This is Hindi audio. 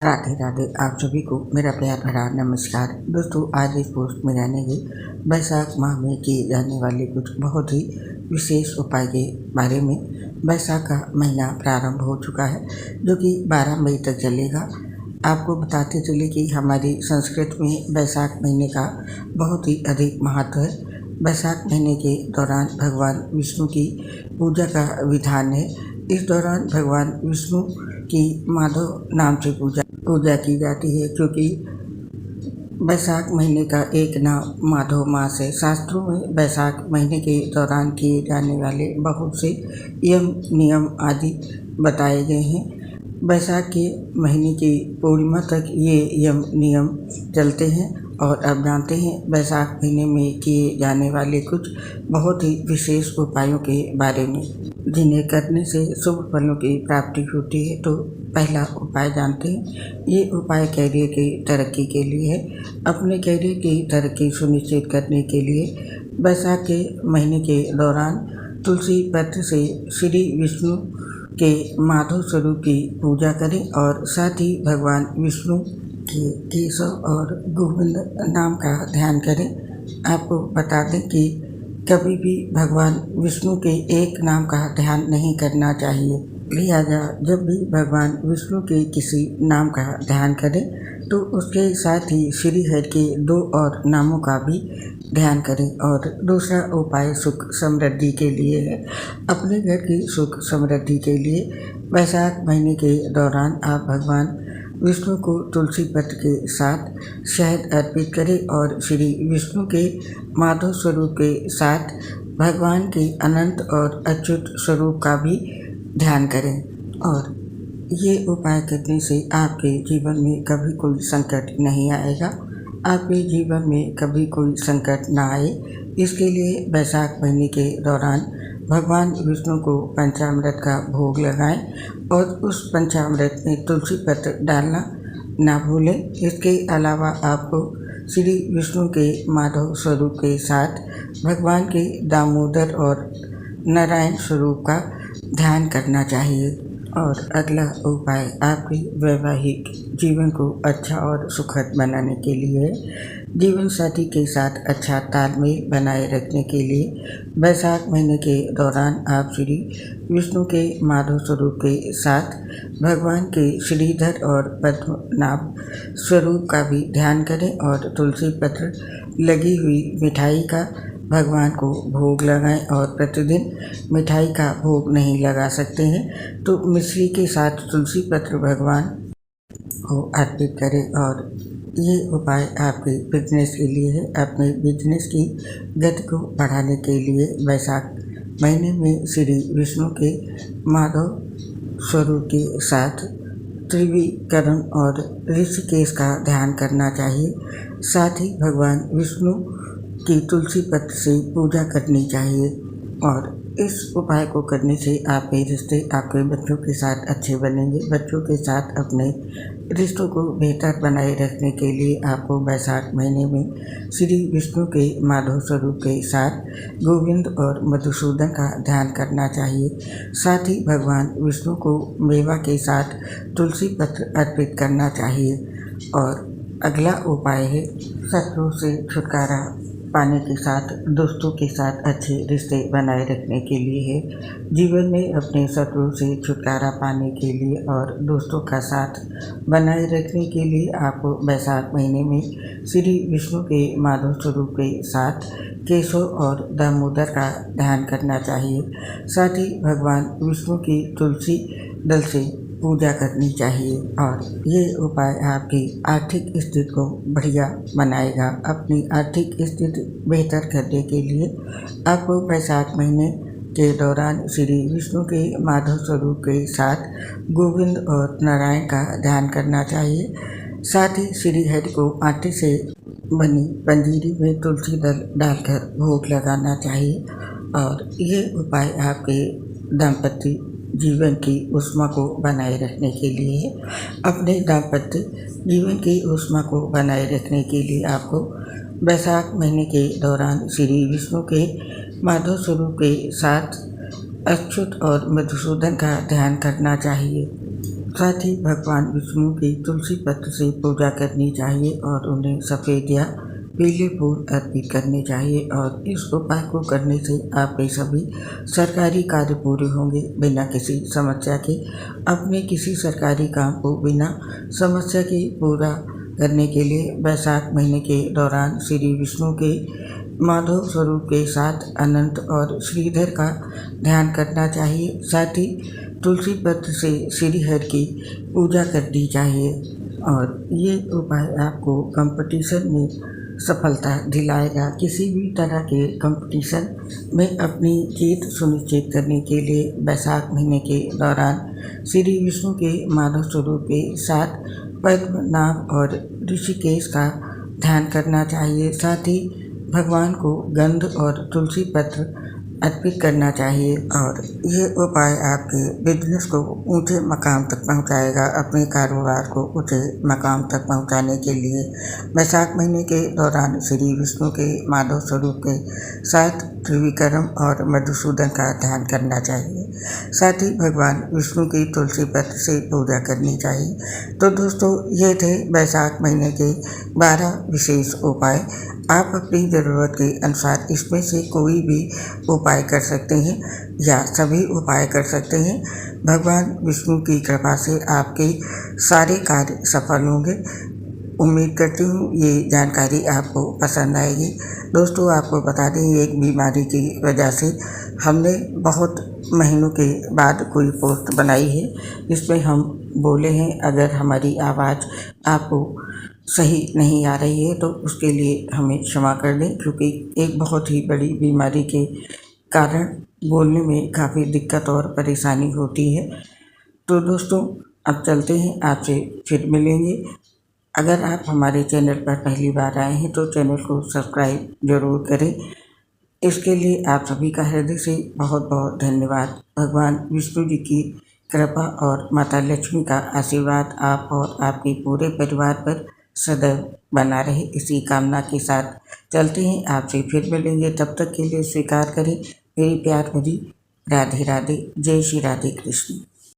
राधे राधे। आप सभी को मेरा प्यार भरा नमस्कार। दोस्तों, आज इस पोस्ट में जानेंगे बैसाख माह में किए जाने वाले कुछ बहुत ही विशेष उपाय के बारे में। बैसाख का महीना प्रारंभ हो चुका है, जो कि 12 मई तक चलेगा। आपको बताते चले कि हमारी संस्कृति में बैसाख महीने का बहुत ही अधिक महत्व है। बैसाख महीने के दौरान भगवान विष्णु की पूजा का विधान है। इस दौरान भगवान विष्णु की माधव नाम से पूजा की जाती है, क्योंकि बैसाख महीने का एक नाम माधव मास है। शास्त्रों में बैसाख महीने के दौरान किए जाने वाले बहुत से यम नियम आदि बताए गए हैं। बैसाख के महीने की पूर्णिमा तक ये यम नियम चलते हैं। और अब जानते हैं बैसाख महीने में किए जाने वाले कुछ बहुत ही विशेष उपायों के बारे में, जिन्हें करने से शुभ फलों की प्राप्ति होती है। तो पहला उपाय जानते हैं। ये उपाय कैरियर की तरक्की के लिए है। अपने कैरियर की तरक्की सुनिश्चित करने के लिए बैसाख के महीने के दौरान तुलसी पत्र से श्री विष्णु के माधव स्वरूप की पूजा करें और साथ ही भगवान विष्णु के केशव और गोविंद नाम का ध्यान करें। आपको बता दें कि कभी भी भगवान विष्णु के एक नाम का ध्यान नहीं करना चाहिए। लिहाजा जब भी भगवान विष्णु के किसी नाम का ध्यान करें तो उसके साथ ही श्री हरि के 2 और नामों का भी ध्यान करें। और दूसरा उपाय सुख समृद्धि के लिए है। अपने घर की सुख समृद्धि के लिए बैसाख महीने के दौरान आप भगवान विष्णु को तुलसी पत्र के साथ शहद अर्पित करें और श्री विष्णु के माधव स्वरूप के साथ भगवान के अनंत और अच्युत स्वरूप का भी ध्यान करें। और ये उपाय करने से आपके जीवन में कभी कोई संकट नहीं आएगा। आपके जीवन में कभी कोई संकट ना आए, इसके लिए बैसाख महीने के दौरान भगवान विष्णु को पंचामृत का भोग लगाएं और उस पंचामृत में तुलसी पत्र डालना ना भूलें। इसके अलावा आपको श्री विष्णु के माधव स्वरूप के साथ भगवान के दामोदर और नारायण स्वरूप का ध्यान करना चाहिए। और अगला उपाय आपके वैवाहिक जीवन को अच्छा और सुखद बनाने के लिए, जीवन साथी के साथ अच्छा तालमेल बनाए रखने के लिए बैसाख महीने के दौरान आप श्री विष्णु के माधव स्वरूप के साथ भगवान के श्रीधर और पद्मनाभ स्वरूप का भी ध्यान करें और तुलसी पत्र लगी हुई मिठाई का भगवान को भोग लगाएं। और प्रतिदिन मिठाई का भोग नहीं लगा सकते हैं तो मिश्री के साथ तुलसी पत्र भगवान को अर्पित करें। और ये उपाय आपके बिजनेस के लिए है। अपने बिजनेस की गति को बढ़ाने के लिए बैसाख महीने में श्री विष्णु के माधव स्वरूप के साथ त्रिविक्रम और ऋषिकेश का ध्यान करना चाहिए। साथ ही भगवान विष्णु की तुलसी पत्र से पूजा करनी चाहिए। और इस उपाय को करने से आपके रिश्ते आपके बच्चों के साथ अच्छे बनेंगे। बच्चों के साथ अपने रिश्तों को बेहतर बनाए रखने के लिए आपको बैसाख महीने में श्री विष्णु के माधव स्वरूप के साथ गोविंद और मधुसूदन का ध्यान करना चाहिए। साथ ही भगवान विष्णु को मेवा के साथ तुलसी पत्र अर्पित करना चाहिए। और अगला उपाय है शत्रुओं से छुटकारा पाने के साथ दोस्तों के साथ अच्छे रिश्ते बनाए रखने के लिए है। जीवन में अपने शत्रुओं से छुटकारा पाने के लिए और दोस्तों का साथ बनाए रखने के लिए आपको बैसाख महीने में श्री विष्णु के माधव स्वरूप के साथ केशव और दामोदर का ध्यान करना चाहिए। साथ ही भगवान विष्णु की तुलसी दल से पूजा करनी चाहिए। और ये उपाय आपकी आर्थिक स्थिति को बढ़िया बनाएगा। अपनी आर्थिक स्थिति बेहतर करने के लिए आपको बैसाख महीने के दौरान श्री विष्णु के माधव स्वरूप के साथ गोविंद और नारायण का ध्यान करना चाहिए। साथ ही श्री हरि को आटे से बनी पंजीरी में तुलसी दल डालकर भोग लगाना चाहिए। और ये उपाय आपके दाम्पत्य जीवन की ऊष्मा को बनाए रखने के लिए है। अपने दाम्पत्य जीवन की ऊष्मा को बनाए रखने के लिए आपको बैसाख महीने के दौरान श्री विष्णु के माधव स्वरूप के साथ अच्युत और मधुसूदन का ध्यान करना चाहिए। साथ ही भगवान विष्णु की तुलसी पत्र से पूजा करनी चाहिए और उन्हें सफ़ेद या पीले फूल अर्पित करने चाहिए। और इस उपाय को करने से आपके सभी सरकारी कार्य पूरे होंगे बिना किसी समस्या के। अपने किसी सरकारी काम को बिना समस्या के पूरा करने के लिए वैशाख महीने के दौरान श्री विष्णु के माधव स्वरूप के साथ अनंत और श्रीधर का ध्यान करना चाहिए। साथ ही तुलसी पत्र से श्रीहरि की पूजा करनी चाहिए और ये उपाय आपको कंपटीशन में सफलता दिलाएगा। किसी भी तरह के कंपटीशन में अपनी जीत सुनिश्चित करने के लिए वैशाख महीने के दौरान श्री विष्णु के माधव स्वरूप के साथ पद्मनाभ और ऋषिकेश का ध्यान करना चाहिए। साथ ही भगवान को गंध और तुलसी पत्र अर्पित करना चाहिए और ये उपाय आपके बिजनेस को ऊंचे मकाम तक पहुंचाएगा। अपने कारोबार को ऊंचे मकाम तक पहुंचाने के लिए वैशाख महीने के दौरान श्री विष्णु के माधव स्वरूप के साथ त्रिविक्रम और मधुसूदन का ध्यान करना चाहिए। साथ ही भगवान विष्णु की तुलसी पत्र से पूजा करनी चाहिए। तो दोस्तों, ये थे वैशाख महीने के 12 विशेष उपाय। आप अपनी ज़रूरत के अनुसार इसमें से कोई भी उपाय कर सकते हैं या सभी उपाय कर सकते हैं। भगवान विष्णु की कृपा से आपके सारे कार्य सफल होंगे। उम्मीद करती हूँ ये जानकारी आपको पसंद आएगी। दोस्तों, आपको बता दें, एक बीमारी की वजह से हमने बहुत महीनों के बाद कोई पोस्ट बनाई है जिसमें हम बोले हैं अगर हमारी आवाज़ आपको सही नहीं आ रही है तो उसके लिए हमें क्षमा कर दें, क्योंकि एक बहुत ही बड़ी बीमारी के कारण बोलने में काफ़ी दिक्कत और परेशानी होती है। तो दोस्तों, अब चलते हैं, आपसे फिर मिलेंगे। अगर आप हमारे चैनल पर पहली बार आए हैं तो चैनल को सब्सक्राइब ज़रूर करें। इसके लिए आप सभी का हृदय से बहुत बहुत धन्यवाद। भगवान विष्णु जी की कृपा और माता लक्ष्मी का आशीर्वाद आप और आपके पूरे परिवार पर सदैव बना रहे, इसी कामना के साथ चलते हैं, आपसे फिर मिलेंगे। तब तक के लिए स्वीकार करें मेरी प्यार भरी राधे राधे। जय श्री राधे कृष्ण।